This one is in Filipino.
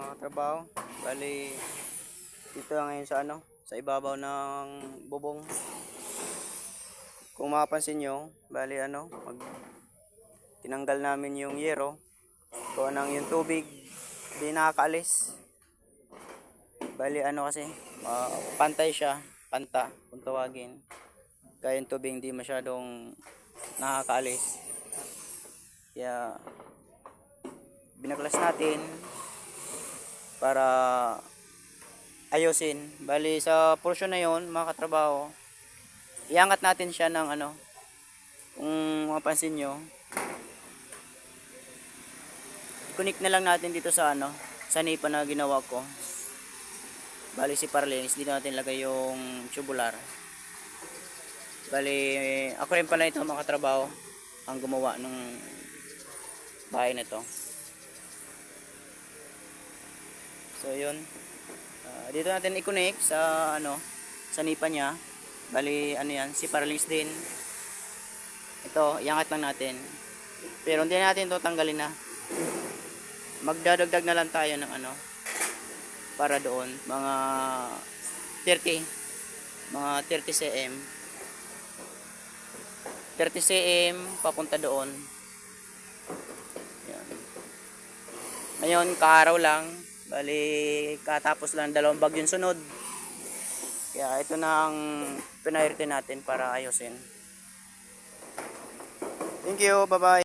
mga trabaho. Bali, dito lang ngayon sa sa ibabaw ng bubong. Kung mapapansin nyo, bali tinanggal namin yung yero. Kung yung tubig, di nakakaalis. Bali kasi, pantay siya, panta kung tawagin. Kaya yung tubig hindi masyadong nakakaalis. Kaya, binaklas natin para ayusin. Bali sa portion na yon, mga katrabaho, iangat natin siya ng kung mapansin nyo, connect na lang natin dito sa sa nipa na ginawa ko. Bali si Parlins, dito natin lagay yung tubular. Bali ako rin pala ito, mga katrabaho, ang gumawa ng bahay na to. So yun, dito natin i-connect sa sa nipa niya. Bali yan, si Parlins din. Ito, iangat lang natin. Pero hindi natin ito tanggalin na. Magdadagdag na lang tayo ng para doon, mga 30 cm. 30 cm papunta doon. Yan. Ngayon, kaaraw lang. Bali, katapos lang 2 bagyong sunod. Kaya ito na ang priority natin para ayusin. Thank you, bye-bye.